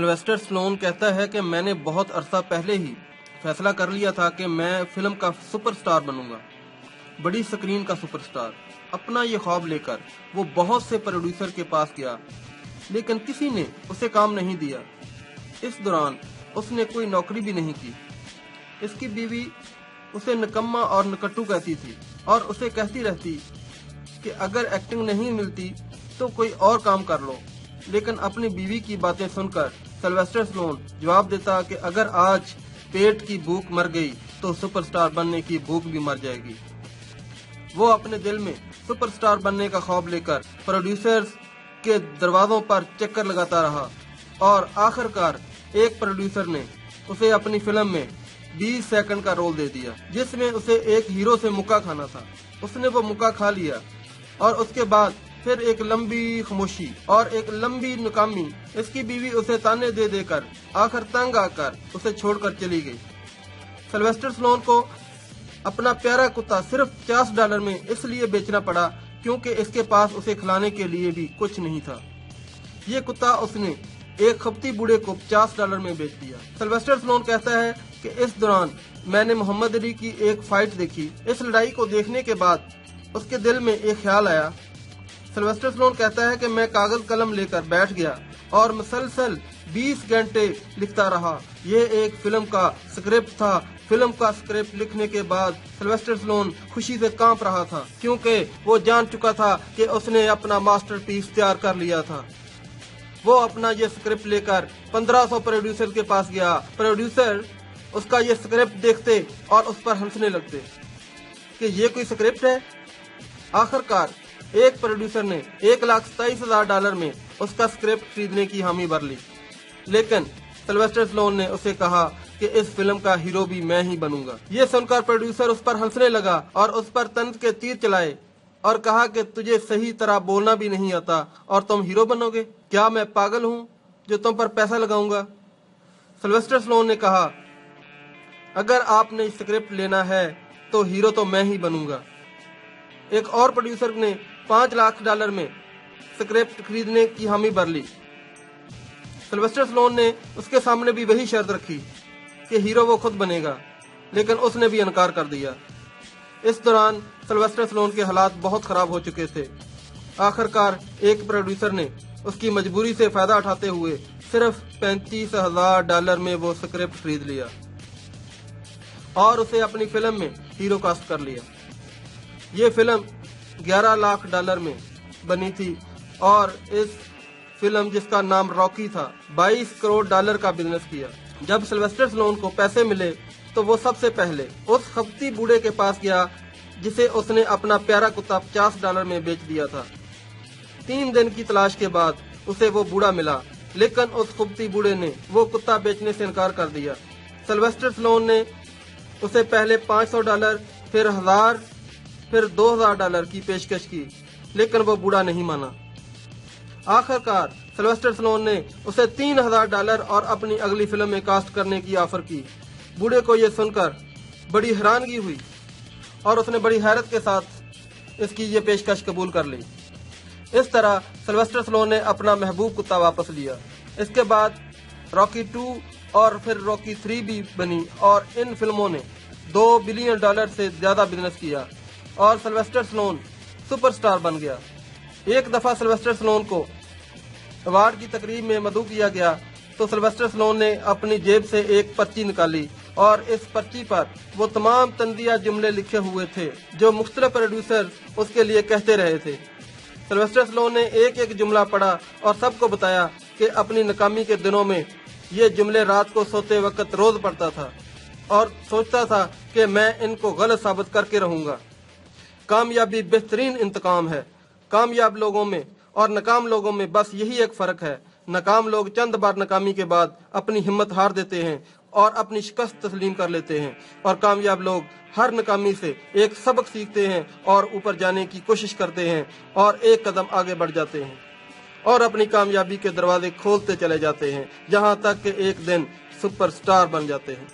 Sylvester Sloane कहता है कि मैंने बहुत अरसा पहले ही फैसला कर लिया था कि मैं फिल्म का सुपरस्टार बनूंगा, बड़ी स्क्रीन का सुपरस्टार। अपना ये ख्वाब लेकर वो बहुत से प्रोड्यूसर के पास गया, लेकिन किसी ने उसे काम नहीं दिया। इस दौरान उसने कोई नौकरी भी नहीं की। इसकी बीवी उसे निकम्मा और नकट्टू कहती थी और उसे कहती रहती कि अगर एक्टिंग नहीं मिलती तो कोई और काम कर लो। लेकिन अपनी बीवी की बातें सुनकर सिल्वेस्टर स्लोन जवाब देता कि अगर आज पेट की भूख मर गई तो सुपरस्टार बनने की भूख भी मर जाएगी। वो अपने दिल में सुपरस्टार बनने का ख्वाब लेकर प्रोड्यूसर्स के दरवाजों पर चक्कर लगाता रहा और आखिरकार एक प्रोड्यूसर ने उसे अपनी फिल्म में 20 सेकंड का रोल दे दिया, जिसमें उसे एक हीरो से मुक्का खाना था। उसने वो मुक्का खा लिया और उसके बाद फिर एक लंबी खामोशी और एक लंबी नाकामी। इसकी बीवी उसे ताने दे देकर आखिर तंग आकर उसे छोड़कर चली गई। सिल्वेस्टर स्लोन को अपना प्यारा कुत्ता सिर्फ $50 में इसलिए बेचना पड़ा क्योंकि इसके पास उसे खिलाने के लिए भी कुछ नहीं था। ये कुत्ता उसने एक खपती बूढ़े को $50 में बेच दिया। सिल्वेस्टर स्लोन कहता है कि इस दौरान मैंने मोहम्मद अली की एक फाइट देखी। इस लड़ाई को देखने के बाद उसके दिल में एक ख्याल आया। सिल्वेस्टर स्लोन कहता है कि मैं कागज कलम लेकर बैठ गया और मुसलसल 20 घंटे लिखता रहा। ये एक फिल्म का स्क्रिप्ट था। फिल्म का स्क्रिप्ट लिखने के बाद सिल्वेस्टर स्लोन खुशी से कांप रहा था, क्योंकि वो जान चुका था कि उसने अपना मास्टरपीस तैयार कर लिया था। वो अपना ये स्क्रिप्ट लेकर 1500 प्रोड्यूसर के पास गया। प्रोड्यूसर उसका ये स्क्रिप्ट देखते और उस पर हंसने लगते कि ये कोई स्क्रिप्ट है। आखिरकार एक प्रोड्यूसर ने $1,27,000 में उसका स्क्रिप्ट खरीदने की हामी भर ली, लेकिन सिल्वेस्टर स्लोन ने उसे कहा कि इस फिल्म का हीरो भी मैं ही बनूंगा। ये सुनकर प्रोड्यूसर उस पर हंसने लगा और उस पर तंज के तीर चलाए और कहा कि तुझे सही तरह बोलना भी नहीं आता और तुम हीरो बनोगे? क्या मैं पागल हूँ जो तुम पर पैसा लगाऊंगा? सिल्वेस्टर स्लोन ने कहा, अगर आपने स्क्रिप्ट लेना है तो हीरो तो मैं ही बनूंगा। एक और प्रोड्यूसर ने $5 लाख में स्क्रिप्ट खरीदने की हामी भर ली। सिल्वेस्टर स्लोन ने उसके सामने भी वही शर्त रखी कि हीरो वो खुद बनेगा, लेकिन उसने भी इनकार कर दिया। इस दौरान सिल्वेस्टर स्लोन के हालात बहुत खराब हो चुके थे। आखिरकार एक प्रोड्यूसर ने उसकी मजबूरी से फायदा उठाते हुए सिर्फ $35,000 में वो स्क्रिप्ट खरीद लिया और उसे अपनी फिल्म में हीरो कास्ट कर लिया। ये फिल्म $11 लाख में बनी थी और इस फिल्म, जिसका नाम रॉकी था, $22 करोड़ का बिजनेस किया। जब सिल्वेस्टर स्लोन को पैसे मिले तो वो सबसे पहले उस खपती बूढ़े के पास गया जिसे उसने अपना प्यारा कुत्ता $50 में बेच दिया था। 3 दिन की तलाश के बाद उसे वो बूढ़ा मिला, लेकिन उस खपती बूढ़े ने वो कुत्ता बेचने से इनकार कर दिया। सिल्वेस्टर स्लोन ने उसे पहले $500, फिर 1000, फिर $2000 की पेशकश की, लेकिन वो बूढ़ा नहीं माना। आखिरकार सिल्वेस्टर स्लोन ने उसे $3000 और अपनी अगली फिल्म में कास्ट करने की ऑफर की। बूढ़े को यह सुनकर बड़ी हैरानगी हुई और उसने बड़ी हैरत के साथ इसकी ये पेशकश कबूल कर ली। इस तरह सिल्वेस्टर स्लोन ने अपना महबूब कुत्ता वापस लिया। इसके बाद रॉकी 2 और फिर रॉकी 3 भी बनी और इन फिल्मों ने $2 बिलियन से ज्यादा बिजनेस किया और सिल्वेस्टर स्लोन सुपरस्टार बन गया। एक दफा सिल्वेस्टर स्लोन को अवार्ड की तकरीब में मदऊ किया गया तो सिल्वेस्टर स्लोन ने अपनी जेब से एक पर्ची निकाली और इस पर्ची पर वो तमाम तंजिया जुमले लिखे हुए थे जो मुख्तलिफ प्रोड्यूसर उसके लिए कहते रहे थे। सिल्वेस्टर स्लोन ने एक एक जुमला पढ़ा और सबको बताया कि अपनी नाकामी के दिनों में ये जुमले रात को सोते वक्त रोज पढ़ता था और सोचता था कि मैं इनको गलत साबित करके रहूंगा। कामयाबी बेहतरीन इंतकाम है। कामयाब लोगों में और नाकाम लोगों में बस यही एक फर्क है। नाकाम लोग चंद बार नाकामी के बाद अपनी हिम्मत हार देते हैं और अपनी शिकस्त तस्लीम कर लेते हैं, और कामयाब लोग हर नाकामी से एक सबक सीखते हैं और ऊपर जाने की कोशिश करते हैं और एक कदम आगे बढ़ जाते हैं और अपनी कामयाबी के दरवाजे खोलते चले जाते हैं, जहां तक कि एक दिन सुपरस्टार बन जाते हैं।